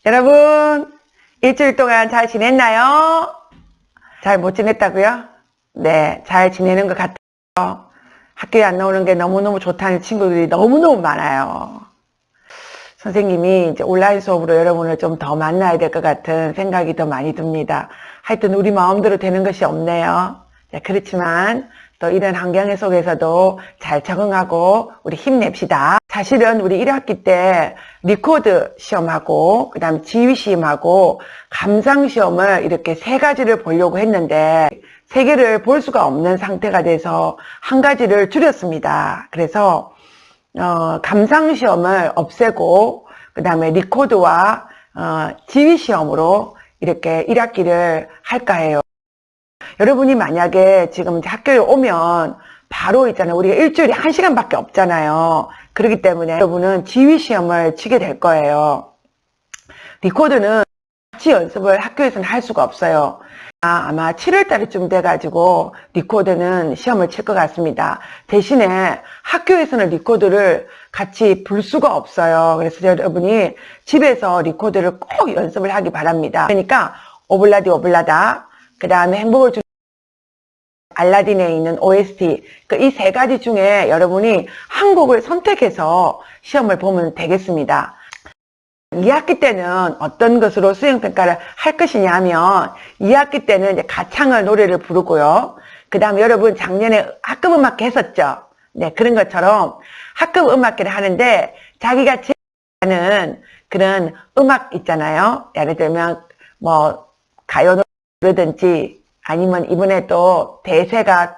여러분, 일주일 동안 잘 지냈나요? 잘 못 지냈다고요? 네, 잘 지내는 것 같아요. 학교에 안 나오는 게 너무너무 좋다는 친구들이 너무너무 많아요. 선생님이 이제 온라인 수업으로 여러분을 좀 더 만나야 될 것 같은 생각이 더 많이 듭니다. 하여튼 우리 마음대로 되는 것이 없네요. 그렇지만 또 이런 환경 속에서도 잘 적응하고 우리 힘냅시다. 사실은 우리 1학기 때 리코드 시험하고 그 다음에 지휘 시험하고 감상 시험을 이렇게 세 가지를 보려고 했는데 세 개를 볼 수가 없는 상태가 돼서 한 가지를 줄였습니다. 그래서 감상 시험을 없애고 그 다음에 리코드와 지휘 시험으로 이렇게 1학기를 할까 해요. 여러분이 만약에 지금 이제 학교에 오면 바로 있잖아요. 우리가 일주일에 1시간밖에 없잖아요. 그렇기 때문에 여러분은 지휘 시험을 치게 될 거예요. 리코드는 같이 연습을 학교에서는 할 수가 없어요. 아마 7월 달쯤 돼가지고 리코드는 시험을 칠 것 같습니다. 대신에 학교에서는 리코드를 같이 불 수가 없어요. 그래서 여러분이 집에서 리코드를 꼭 연습을 하기 바랍니다. 그러니까 오블라디 오블라다, 그 다음에 행복을 주는 알라딘에 있는 OST, 이 세 가지 중에 여러분이 한 곡을 선택해서 시험을 보면 되겠습니다. 2학기 때는 어떤 것으로 수행평가를 할 것이냐 하면 2학기 때는 이제 가창을 노래를 부르고요. 그 다음에 여러분 작년에 학급 음악회 했었죠. 네, 그런 것처럼 학급 음악회를 하는데 자기가 제일 하는 그런 음악 있잖아요. 예를 들면 뭐 가요 노래든지 아니면 이번에 또 대세가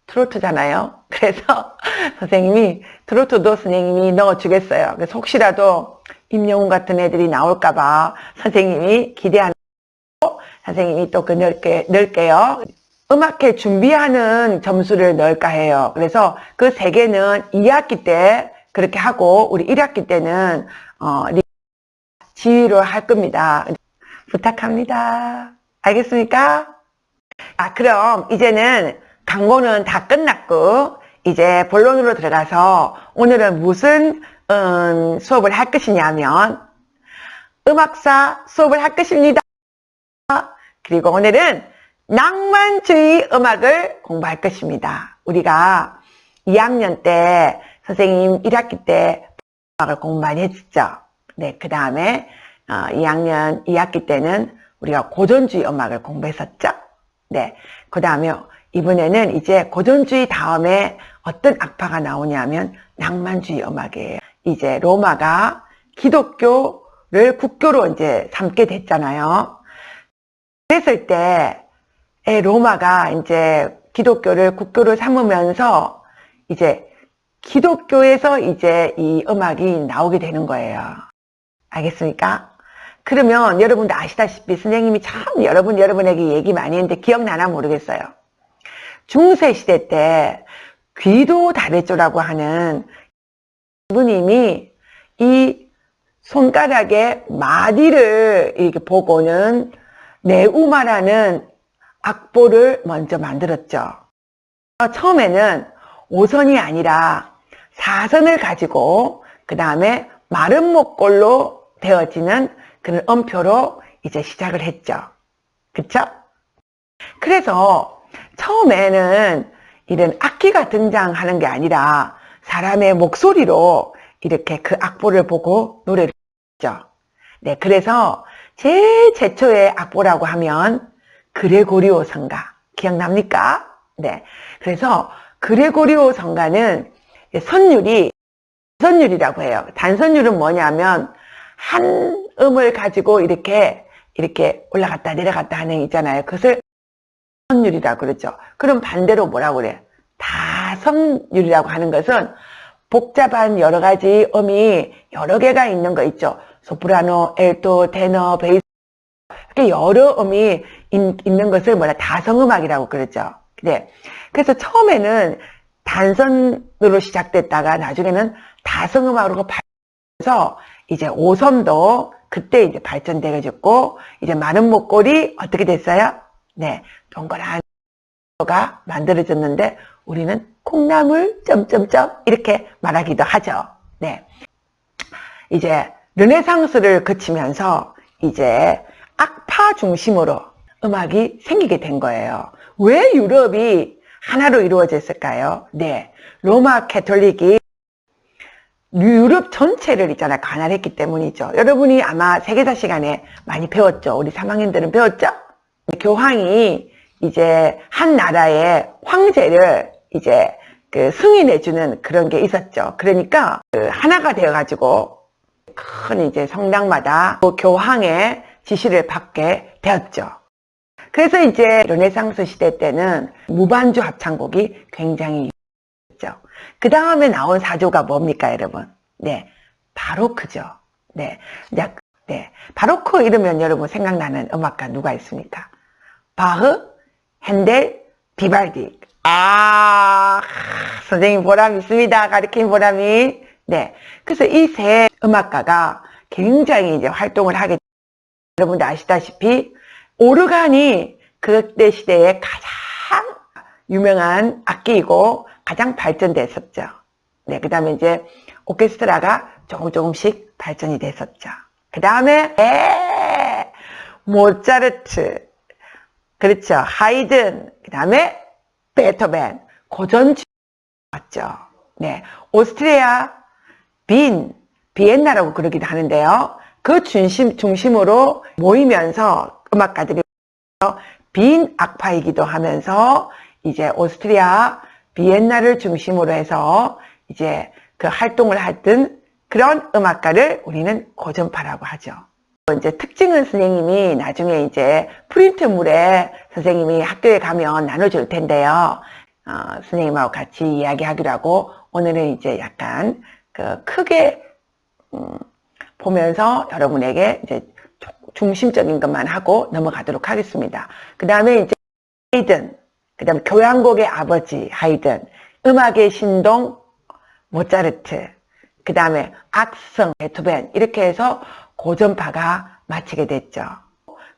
트로트잖아요. 그래서 선생님이 트로트도 선생님이 넣어주겠어요. 그래서 혹시라도 임영웅 같은 애들이 나올까봐 선생님이 기대하는 거 선생님이 또 넣을게요. 음악회 준비하는 점수를 넣을까 해요. 그래서 그 세 개는 2학기 때 그렇게 하고 우리 1학기 때는 지휘로 할 겁니다. 부탁합니다. 알겠습니까? 그럼 이제는 광고는 다 끝났고 이제 본론으로 들어가서 오늘은 무슨 수업을 할 것이냐면 음악사 수업을 할 것입니다. 그리고 오늘은 낭만주의 음악을 공부할 것입니다. 우리가 2학년 때 선생님 1학기 때 음악을 공부 많이 했죠. 네, 그 다음에 2학년 2학기 때는 우리가 고전주의 음악을 공부했었죠. 네, 그 다음에 이번에는 이제 고전주의 다음에 어떤 악파가 나오냐면 낭만주의 음악이에요. 이제 로마가 기독교를 국교로 이제 삼게 됐잖아요. 그랬을 때 로마가 이제 기독교를 국교로 삼으면서 이제 기독교에서 이제 이 음악이 나오게 되는 거예요. 알겠습니까? 그러면 여러분도 아시다시피 선생님이 참 여러분에게 얘기 많이 했는데 기억나나 모르겠어요. 중세시대 때 귀도 다래조라고 하는 부님이 이 손가락에 마디를 이렇게 보고는 네우마라는 악보를 먼저 만들었죠. 처음에는 5선이 아니라 4선을 가지고 그 다음에 마른 목골로 되어지는 그런 음표로 이제 시작을 했죠. 그쵸? 그래서 처음에는 이런 악기가 등장하는 게 아니라 사람의 목소리로 이렇게 그 악보를 보고 노래를 했죠. 네, 그래서 제일 최초의 악보라고 하면 그레고리오 성가 기억납니까? 네, 그래서 그레고리오 성가는 선율이라고 해요. 단선율은 뭐냐면 한 음을 가지고 이렇게 올라갔다 내려갔다 하는 게 있잖아요. 그것을 선율이라고 그러죠. 그럼 반대로 뭐라고 그래? 다선율이라고 하는 것은 복잡한 여러 가지 음이 여러 개가 있는 거 있죠. 소프라노, 엘토, 테너, 베이스 이렇게 여러 음이 있는 것을 다성음악이라고 그러죠. 네. 그래서 처음에는 단선으로 시작됐다가 나중에는 다성음악으로 발전해서 이제 5선도 그때 이제 발전되어졌고 이제 마른 목골이 어떻게 됐어요? 네, 동그란 가 만들어졌는데 우리는 콩나물 점점점 이렇게 말하기도 하죠. 네, 이제 르네상스를 거치면서 이제 악파 중심으로 음악이 생기게 된 거예요. 왜 유럽이 하나로 이루어졌을까요? 네, 로마 캐톨릭이 유럽 전체를 있잖아요. 관할했기 때문이죠. 여러분이 아마 세계사 시간에 많이 배웠죠. 우리 3학년들은 배웠죠? 교황이 이제 한 나라의 황제를 이제 그 승인해주는 그런 게 있었죠. 그러니까 그 하나가 되어가지고 큰 이제 성당마다 그 교황의 지시를 받게 되었죠. 그래서 이제 르네상스 시대 때는 무반주 합창곡이 굉장히 유명했죠. 그 다음에 나온 사조가 뭡니까, 여러분? 네, 바로크죠. 네, 네, 바로크 이러면 여러분 생각나는 음악가 누가 있습니까? 바흐, 핸델, 비발디. 선생님 보람 있습니다. 가르친 보람이. 네, 그래서 이 세 음악가가 굉장히 이제 활동을 하게. 여러분들 아시다시피 오르간이 그때 시대에 가장 유명한 악기이고 가장 발전됐었죠. 네, 그 다음에 이제 오케스트라가 조금씩 발전이 됐었죠. 그 다음에 모차르트, 그렇죠. 하이든, 그 다음에 베토벤, 고전주 맞죠. 네, 오스트리아 비엔나라고 그러기도 하는데요. 그 중심으로 모이면서 음악가들이 빈 악파이기도 하면서 이제 오스트리아 비엔나를 중심으로 해서 이제 그 활동을 하던 그런 음악가를 우리는 고전파라고 하죠. 이제 특징은 선생님이 나중에 이제 프린트물에 선생님이 학교에 가면 나눠줄 텐데요. 선생님하고 같이 이야기하기로 하고 오늘은 이제 약간 그 크게 보면서 여러분에게 이제 중심적인 것만 하고 넘어가도록 하겠습니다. 그 다음에 이제 하이든, 그 다음에 교향곡의 아버지 하이든, 음악의 신동 모차르트, 그 다음에 악성 베토벤 이렇게 해서 고전파가 마치게 됐죠.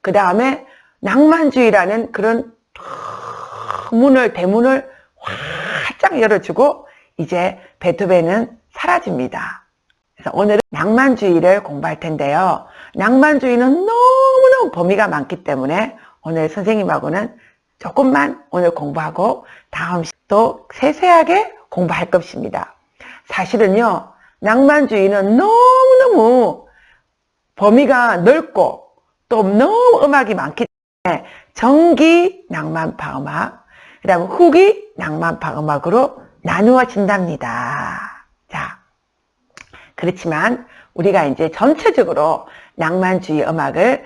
그 다음에 낭만주의라는 그런 대문을 활짝 열어주고 이제 베토벤은 사라집니다. 그래서 오늘은 낭만주의를 공부할 텐데요. 낭만주의는 너무너무 범위가 많기 때문에 오늘 선생님하고는 조금만 오늘 공부하고 다음 또 세세하게 공부할 것입니다. 사실은요, 낭만주의는 너무너무 범위가 넓고 또 너무 음악이 많기 때문에 정기 낭만파 음악, 그 다음에 후기 낭만파 음악으로 나누어진답니다. 자, 그렇지만 우리가 이제 전체적으로 낭만주의 음악을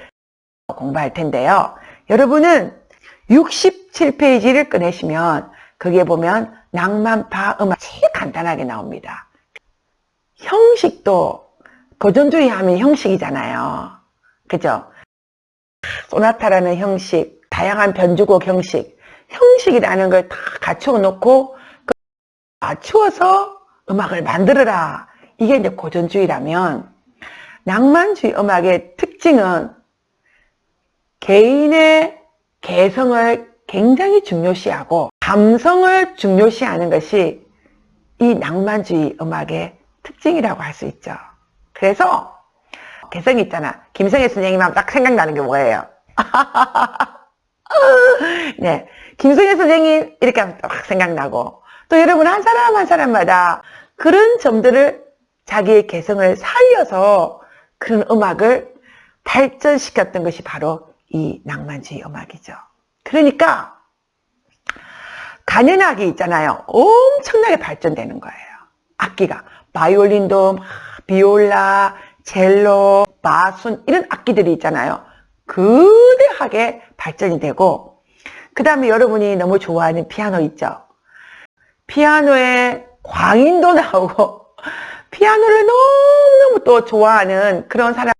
공부할 텐데요. 여러분은 67페이지를 꺼내시면 거기에 보면 낭만파 음악 제일 간단하게 나옵니다. 형식도 고전주의 하면 형식이잖아요. 그죠? 소나타라는 형식, 다양한 변주곡 형식, 형식이라는 걸 다 갖추어 놓고 맞추어서 음악을 만들어라. 이게 이제 고전주의라면 낭만주의 음악의 특징은 개인의 개성을 굉장히 중요시하고 감성을 중요시하는 것이 이 낭만주의 음악의 특징이라고 할 수 있죠. 그래서 개성이 있잖아. 김성애 선생님하면 딱 생각나는 게 뭐예요? 네, 김성애 선생님 이렇게 하면 딱 생각나고 또 여러분 한 사람 한 사람마다 그런 점들을 자기의 개성을 살려서 그런 음악을 발전시켰던 것이 바로 이 낭만주의 음악이죠. 그러니까 간현악이 있잖아요. 엄청나게 발전되는 거예요. 악기가 바이올린도 비올라, 첼로, 바순 이런 악기들이 있잖아요. 거대하게 발전이 되고 그 다음에 여러분이 너무 좋아하는 피아노 있죠. 피아노에 광인도 나오고 피아노를 너무너무 또 좋아하는 그런 사람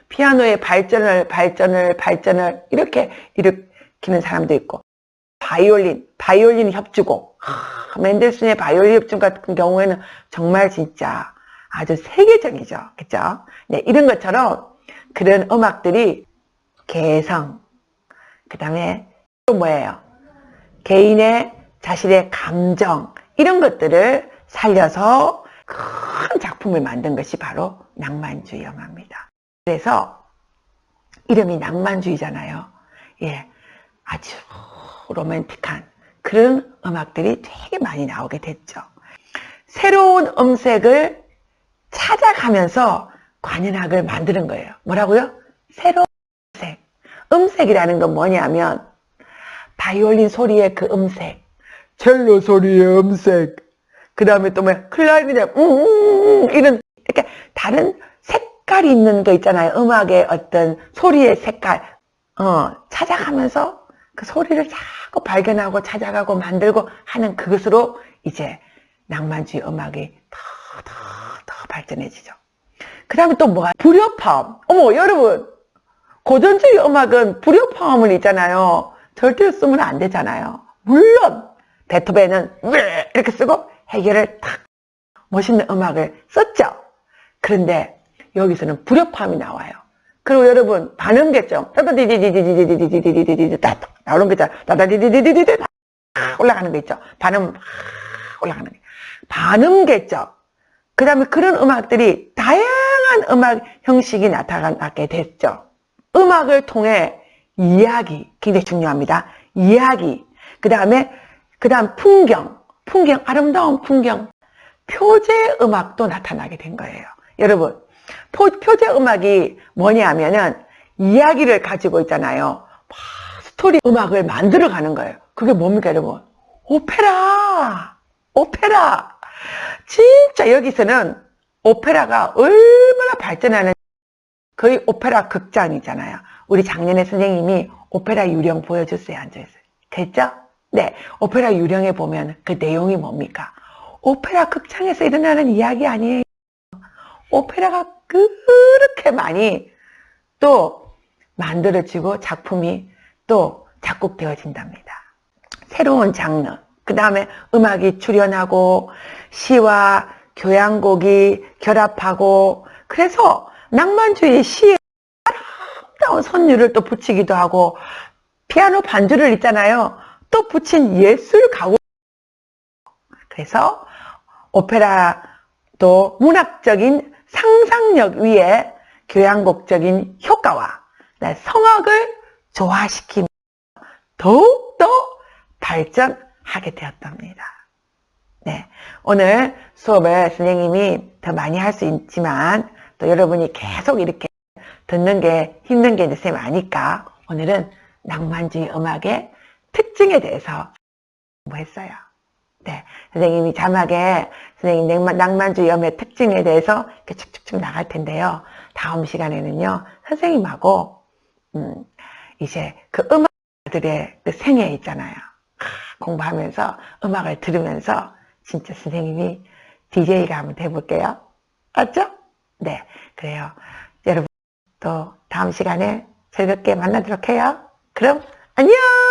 피아노의 발전을 이렇게 일으키는 사람도 있고 바이올린 협주곡 멘델슨의 바이올린 협주곡 같은 경우에는 정말 진짜 아주 세계적이죠. 그죠? 네, 이런 것처럼 그런 음악들이 개성 그 다음에 또 뭐예요? 개인의 자신의 감정 이런 것들을 살려서 큰 작품을 만든 것이 바로 낭만주의 음악입니다. 그래서 이름이 낭만주의잖아요. 예, 아주 로맨틱한 그런 음악들이 되게 많이 나오게 됐죠. 새로운 음색을 찾아가면서 관현악을 만드는 거예요. 뭐라고요? 새로운 음색. 음색이라는 건 뭐냐면 바이올린 소리의 그 음색, 첼로 소리의 음색, 그 다음에 또 뭐야, 클라리넷, 이런 이렇게 다른 색깔이 있는 거 있잖아요. 음악의 어떤 소리의 색깔, 찾아가면서 그 소리를 자꾸 발견하고 찾아가고 만들고 하는 그것으로 이제 낭만주의 음악이 더 발전해지죠. 그 다음에 또 뭐가? 불협화음. 어머, 여러분. 고전주의 음악은 불협화음을 있잖아요. 절대 쓰면 안 되잖아요. 물론, 베토벤은 이렇게 쓰고 해결을 탁 멋있는 음악을 썼죠. 그런데 여기서는 불협화음이 나와요. 그리고 여러분, 반음계점. 따다디디디디디디디디디디디디디 나오는 거 있잖아. 따다디디디디디디 올라가는 거 있죠. 반음 올라가는 거. 반음계점. 그 다음에 그런 음악들이 다양한 음악 형식이 나타나게 됐죠. 음악을 통해 이야기, 굉장히 중요합니다. 이야기, 그 다음 풍경, 아름다운 풍경, 표제 음악도 나타나게 된 거예요. 여러분, 표제 음악이 뭐냐면은 이야기를 가지고 있잖아요. 스토리 음악을 만들어 가는 거예요. 그게 뭡니까, 여러분? 오페라! 진짜 여기서는 오페라가 얼마나 발전하는 거의 오페라 극장이잖아요. 우리 작년에 선생님이 오페라 유령 보여줬어요, 앉아있어요. 됐죠? 네. 오페라 유령에 보면 그 내용이 뭡니까? 오페라 극장에서 일어나는 이야기 아니에요. 오페라가 그렇게 많이 또 만들어지고 작품이 또 작곡되어진답니다. 새로운 장르. 그 다음에 음악이 출연하고 시와 교향곡이 결합하고 그래서 낭만주의 시에 아름다운 선율을 또 붙이기도 하고 피아노 반주를 있잖아요. 또 붙인 예술 가구. 그래서 오페라도 문학적인 상상력 위에 교향곡적인 효과와 성악을 조화시키며 더욱더 발전하게 되었답니다. 네, 오늘 수업을 선생님이 더 많이 할 수 있지만 또 여러분이 계속 이렇게 듣는 게 힘든 게 이제 쌤 아니까 오늘은 낭만주의 음악의 특징에 대해서 공부했어요. 네, 선생님이 자막에 선생님 낭만주의 음악의 특징에 대해서 이렇게 쭉쭉쭉 나갈 텐데요. 다음 시간에는요, 선생님하고 이제 그 음악들의 그 생애 있잖아요. 공부하면서 음악을 들으면서 진짜 선생님이 DJ가 한번 해볼게요. 알죠? 네, 그래요. 여러분 또 다음 시간에 즐겁게 만나도록 해요. 그럼 안녕!